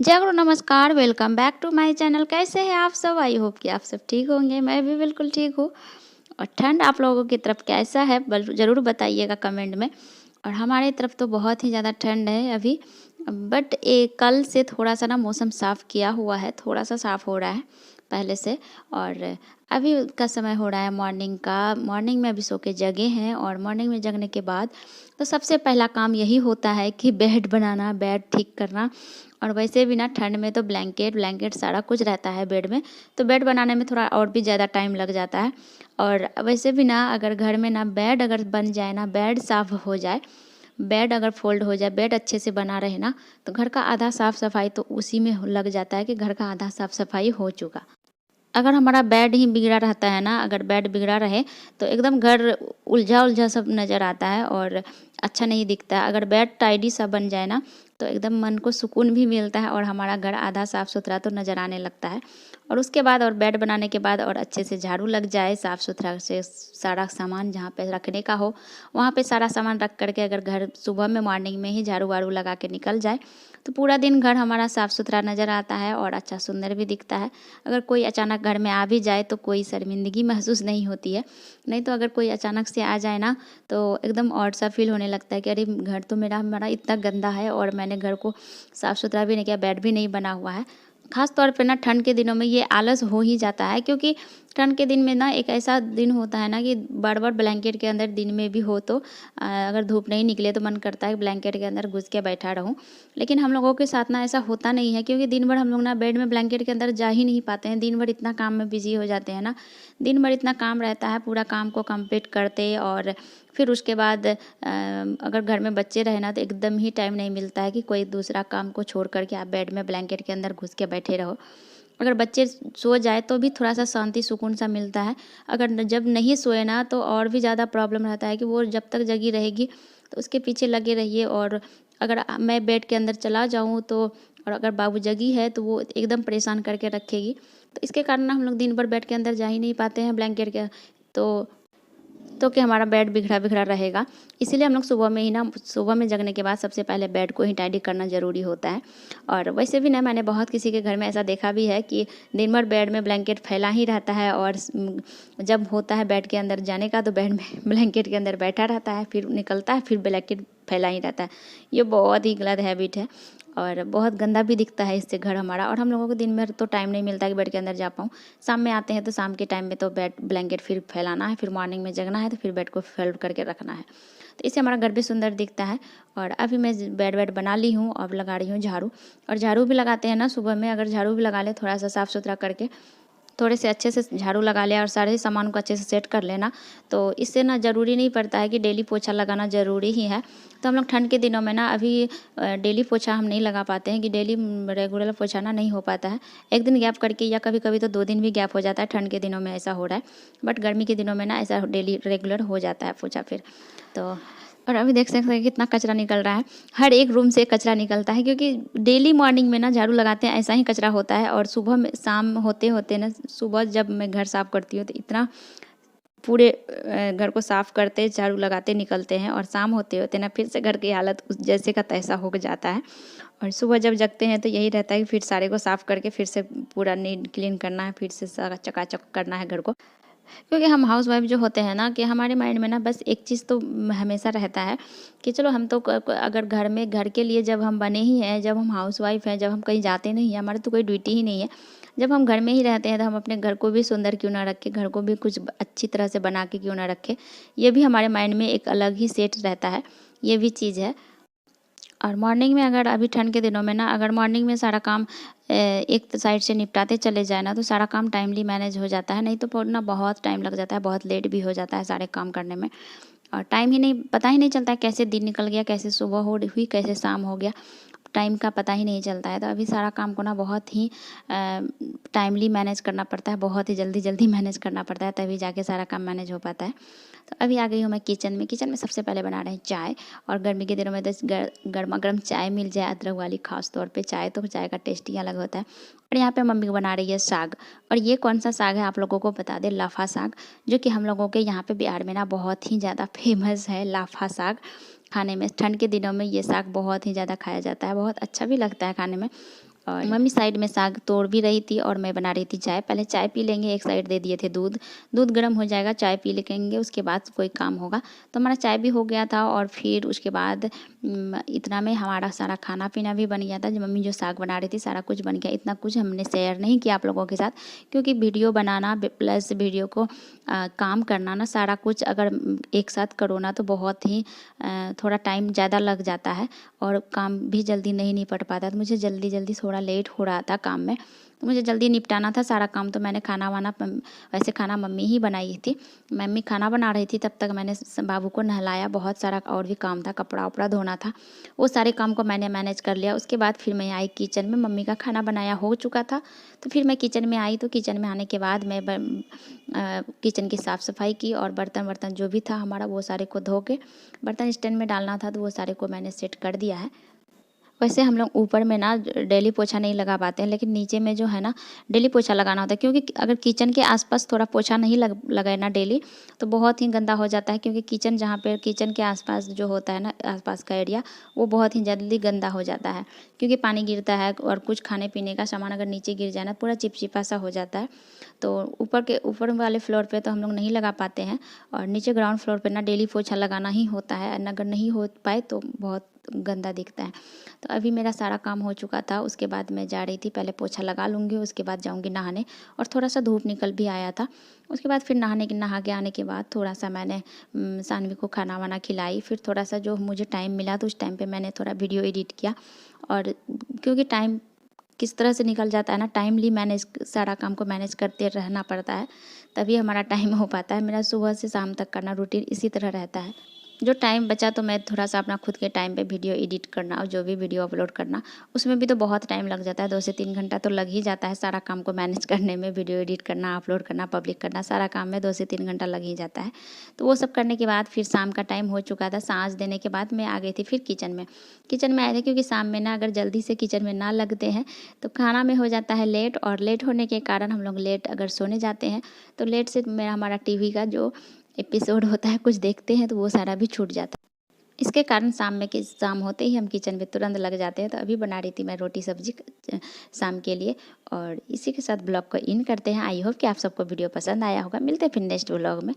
जय गुरु नमस्कार, welcome back to my channel. कैसे हैं आप सब? आई होप कि आप सब ठीक होंगे। मैं भी बिल्कुल ठीक हूँ। और ठंड आप लोगों की तरफ कैसा है ज़रूर बताइएगा कमेंट में। और हमारे तरफ तो बहुत ही ज़्यादा ठंड है अभी, बट कल से थोड़ा सा ना मौसम साफ़ किया हुआ है, थोड़ा सा साफ़ हो रहा है पहले से। और अभी का समय हो रहा है मॉर्निंग का। मॉर्निंग में अभी सो के जगे हैं, और मॉर्निंग में जगने के बाद तो सबसे पहला काम यही होता है कि बेड बनाना, बेड ठीक करना। और वैसे भी ना ठंड में तो ब्लैंकेट ब्लैंकेट सारा कुछ रहता है बेड में, तो बेड बनाने में थोड़ा और भी ज़्यादा टाइम लग जाता है। और वैसे भी ना अगर घर में ना बेड अगर बन जाए ना, बेड साफ़ हो जाए, बेड अगर फोल्ड हो जाए, बेड अच्छे से बना रहे ना, तो घर का आधा साफ़ सफाई तो उसी में लग जाता है कि घर का आधा साफ़ सफाई हो चुका। अगर हमारा बेड ही बिगड़ा रहता है ना, अगर बेड बिगड़ा रहे तो एकदम घर उलझा उलझा सब नज़र आता है और अच्छा नहीं दिखता। अगर बेड टाइडी सा बन जाए ना, तो एकदम मन को सुकून भी मिलता है और हमारा घर आधा साफ़ सुथरा तो नज़र आने लगता है। और उसके बाद और बेड बनाने के बाद और अच्छे से झाड़ू लग जाए, साफ़ सुथरा से सारा सामान जहाँ पे रखने का हो वहाँ पे सारा सामान रख करके अगर घर सुबह में मॉर्निंग में ही झाड़ू वाड़ू लगा के निकल जाए, तो पूरा दिन घर हमारा साफ़ सुथरा नज़र आता है और अच्छा सुंदर भी दिखता है। अगर कोई अचानक घर में आ भी जाए तो कोई शर्मिंदगी महसूस नहीं होती है। नहीं तो अगर कोई अचानक से आ जाए ना, तो एकदम ऑड सा फील होने लगता है कि अरे घर तो हमारा इतना गंदा है और मैंने घर को साफ़ सुथरा भी नहीं किया, बेड भी नहीं बना हुआ है। ख़ास तौर पे ना ठंड के दिनों में ये आलस हो ही जाता है, क्योंकि ठंड के दिन में ना एक ऐसा दिन होता है ना कि बार-बार ब्लैंकेट के अंदर दिन में भी हो तो अगर धूप नहीं निकले तो मन करता है ब्लैंकेट के अंदर घुस के बैठा रहूँ। लेकिन हम लोगों के साथ ना ऐसा होता नहीं है, क्योंकि दिन भर हम लोग ना बेड में ब्लैंकेट के अंदर जा ही नहीं पाते हैं। दिन भर इतना काम में बिज़ी हो जाते हैं ना, दिन भर इतना काम रहता है, पूरा काम को कंप्लीट करते और फिर उसके बाद अगर घर में बच्चे रहे ना तो एकदम ही टाइम नहीं मिलता है कि कोई दूसरा काम को छोड़ कर के आप बेड में ब्लैंकेट के अंदर घुस के बैठे रहो। अगर बच्चे सो जाए तो भी थोड़ा सा शांति सुकून सा मिलता है। अगर जब नहीं सोए ना तो और भी ज़्यादा प्रॉब्लम रहता है कि वो जब तक जगी रहेगी तो उसके पीछे लगे रहिए। और अगर मैं बेड के अंदर चला जाऊँ तो, और अगर बाबू जगी है तो वो एकदम परेशान करके रखेगी। तो इसके कारण ना हम लोग दिन भर बेड के अंदर जा ही नहीं पाते हैं ब्लैंकेट के। तो कि हमारा बेड बिखरा बिखरा रहेगा। इसीलिए हम लोग सुबह में ही ना, सुबह में जगने के बाद सबसे पहले बेड को ही टाइडी करना ज़रूरी होता है। और वैसे भी ना मैंने बहुत किसी के घर में ऐसा देखा भी है कि दिन भर बेड में ब्लैंकेट फैला ही रहता है, और जब होता है बेड के अंदर जाने का तो बेड में ब्लैंकेट के अंदर बैठा रहता है, फिर निकलता है फिर ब्लैंकेट फैला ही रहता है। ये बहुत ही गलत हैबिट है और बहुत गंदा भी दिखता है इससे घर हमारा। और हम लोगों को दिन भर तो टाइम नहीं मिलता कि बेड के अंदर जा पाऊँ। शाम में आते हैं तो शाम के टाइम में तो बेड ब्लैंकेट फिर फैलाना है, फिर मॉर्निंग में जगना है तो फिर बेड को फोल्ड करके रखना है। तो इससे हमारा घर भी सुंदर दिखता है। और अभी मैं बेड वेड बना ली हूँ, अब लगा रही हूँ झाड़ू। और झाड़ू भी लगाते हैं ना सुबह में, अगर झाड़ू भी लगा ले थोड़ा सा साफ़ सुथरा करके, थोड़े से अच्छे से झाड़ू लगा लिया और सारे सामान को अच्छे से सेट कर लेना, तो इससे ना ज़रूरी नहीं पड़ता है कि डेली पोछा लगाना ज़रूरी ही है। तो हम लोग ठंड के दिनों में ना अभी डेली पोछा हम नहीं लगा पाते हैं कि डेली रेगुलर पोछा ना नहीं हो पाता है। एक दिन गैप करके या कभी कभी तो 2 दिन भी गैप हो जाता है। ठंड के दिनों में ऐसा हो रहा है, बट गर्मी के दिनों में ना ऐसा डेली रेगुलर हो जाता है पोछा फिर। तो और अभी देख सकते हैं कितना कचरा निकल रहा है। हर एक रूम से कचरा निकलता है, क्योंकि डेली मॉर्निंग में ना झाड़ू लगाते हैं ऐसा ही कचरा होता है। और सुबह में शाम होते होते ना, सुबह जब मैं घर साफ़ करती हूँ तो इतना पूरे घर को साफ़ करते झाड़ू लगाते निकलते हैं, और शाम होते होते ना फिर से घर की हालत उस जैसे का तैसा हो जाता है। और सुबह जब जगते हैं तो यही रहता है कि फिर सारे को साफ़ करके फिर से पूरा नीट क्लीन करना है, फिर से सारा चकाचक करना है घर को। क्योंकि हम हाउसवाइफ जो होते हैं ना, कि हमारे माइंड में ना बस एक चीज़ तो हमेशा रहता है कि चलो हम तो अगर घर में घर के लिए जब हम बने ही हैं, जब हम हाउसवाइफ हैं, जब हम कहीं जाते नहीं हैं, हमारी तो कोई ड्यूटी ही नहीं है, जब हम घर में ही रहते हैं तो हम अपने घर को भी सुंदर क्यों ना रखें, घर को भी कुछ अच्छी तरह से बना के क्यों ना रखें। ये भी हमारे माइंड में एक अलग ही सेट रहता है, ये भी चीज़ है। और मॉर्निंग में अगर अभी ठंड के दिनों में ना, अगर मॉर्निंग में सारा काम एक साइड से निपटाते चले जाए ना, तो सारा काम टाइमली मैनेज हो जाता है। नहीं तो ना बहुत टाइम लग जाता है, बहुत लेट भी हो जाता है सारे काम करने में। और टाइम ही नहीं, पता ही नहीं चलता है कैसे दिन निकल गया, कैसे सुबह हो हुई, कैसे शाम हो गया, टाइम का पता ही नहीं चलता है। तो अभी सारा काम को ना बहुत ही टाइमली मैनेज करना पड़ता है, बहुत ही जल्दी जल्दी मैनेज करना पड़ता है, तभी जाके सारा काम मैनेज हो पाता है। तो अभी आ गई हूँ मैं किचन में। किचन में सबसे पहले बना रहे हैं चाय। और गर्मी के दिनों में तो गर्मा गर्म चाय मिल जाए अदरक वाली, खास तौर पे चाय, तो चाय का टेस्ट ही अलग होता है। और यहाँ पे मम्मी बना रही है साग। और ये कौन सा साग है आप लोगों को बता दें, लाफा साग, जो कि हम लोगों के यहाँ पे बिहार में ना बहुत ही ज़्यादा फेमस है। लाफा साग खाने में ठंड के दिनों में ये साग बहुत ही ज़्यादा खाया जाता है, बहुत अच्छा भी लगता है खाने में। और मम्मी साइड में साग तोड़ भी रही थी और मैं बना रही थी चाय। पहले चाय पी लेंगे, एक साइड दे दिए थे दूध। दूध गर्म हो जाएगा, चाय पी लेंगे, उसके बाद कोई काम होगा। तो हमारा चाय भी हो गया था और फिर उसके बाद इतना में हमारा सारा खाना पीना भी बन गया था। जो मम्मी जो साग बना रही थी सारा कुछ बन गया। इतना कुछ हमने शेयर नहीं किया आप लोगों के साथ, क्योंकि वीडियो बनाना प्लस वीडियो को काम करना ना, सारा कुछ अगर एक साथ करो ना तो बहुत ही थोड़ा टाइम ज़्यादा लग जाता है और काम भी जल्दी नहीं निपट पाता। तो मुझे जल्दी जल्दी थोड़ा लेट हो रहा था काम में, तो मुझे जल्दी निपटाना था सारा काम। तो मैंने खाना वाना, वैसे खाना मम्मी ही बनाई थी। मम्मी खाना बना रही थी, तब तक मैंने बाबू को नहलाया। बहुत सारा और भी काम था, कपड़ा उपड़ा धोना था, वो सारे काम को मैंने मैनेज कर लिया। उसके बाद फिर मैं आई किचन में। मम्मी का खाना बनाया हो चुका था, तो फिर मैं किचन में आई। तो किचन में आने के बाद मैं किचन की साफ़ सफाई की और बर्तन जो भी था हमारा वो सारे को धो के बर्तन स्टैंड में डालना था, तो वो सारे को मैंने सेट कर दिया है। वैसे हम लोग ऊपर में ना डेली पोछा नहीं लगा पाते हैं, लेकिन नीचे में जो है ना डेली पोछा लगाना होता है, क्योंकि अगर किचन के आसपास थोड़ा पोछा नहीं लगाए ना डेली, तो बहुत ही गंदा हो जाता है। क्योंकि किचन जहाँ पे किचन के आसपास जो होता है ना, आसपास का एरिया, वो बहुत ही जल्दी गंदा हो जाता है, क्योंकि पानी गिरता है और कुछ खाने पीने का सामान अगर नीचे गिर जाए ना, पूरा चिपचिपा सा हो जाता है। तो ऊपर वाले फ्लोर पे तो हम लोग नहीं लगा पाते हैं, और नीचे ग्राउंड फ्लोर पे ना डेली पोछा लगाना ही होता है। अगर नहीं हो पाए तो बहुत गंदा दिखता है। तो अभी मेरा सारा काम हो चुका था। उसके बाद मैं जा रही थी, पहले पोछा लगा लूँगी, उसके बाद जाऊँगी नहाने। और थोड़ा सा धूप निकल भी आया था। उसके बाद फिर नहा के आने के बाद थोड़ा सा मैंने सानवी को खाना वाना खिलाई। फिर थोड़ा सा जो मुझे टाइम मिला तो उस टाइम पे मैंने थोड़ा वीडियो एडिट किया। और क्योंकि टाइम किस तरह से निकल जाता है ना, टाइमली मैनेज, सारा काम को मैनेज करते रहना पड़ता है, तभी हमारा टाइम हो पाता है। मेरा सुबह से शाम तक करना रूटीन इसी तरह रहता है। जो टाइम बचा तो मैं थोड़ा सा अपना खुद के टाइम पे वीडियो एडिट करना और जो भी वीडियो अपलोड करना, उसमें भी तो बहुत टाइम लग जाता है। 2 से 3 घंटा तो लग ही जाता है सारा काम को मैनेज करने में। वीडियो एडिट करना, अपलोड करना, पब्लिक करना, सारा काम में 2 से 3 घंटा लग ही जाता है। तो वो सब करने के बाद फिर शाम का टाइम हो चुका था। साँझ देने के बाद मैं आ गई थी फिर किचन में। किचन में आए थे क्योंकि शाम में ना अगर जल्दी से किचन में ना लगते हैं तो खाना में हो जाता है लेट, और लेट होने के कारण हम लोग लेट अगर सोने जाते हैं तो लेट से हमारा टीवी का जो एपिसोड होता है कुछ देखते हैं तो वो सारा भी छूट जाता है। इसके कारण शाम होते ही हम किचन में तुरंत लग जाते हैं। तो अभी बना रही थी मैं रोटी सब्जी शाम के लिए। और इसी के साथ ब्लॉग को इन करते हैं। आई होप कि आप सबको वीडियो पसंद आया होगा। मिलते हैं फिर नेक्स्ट ब्लॉग में।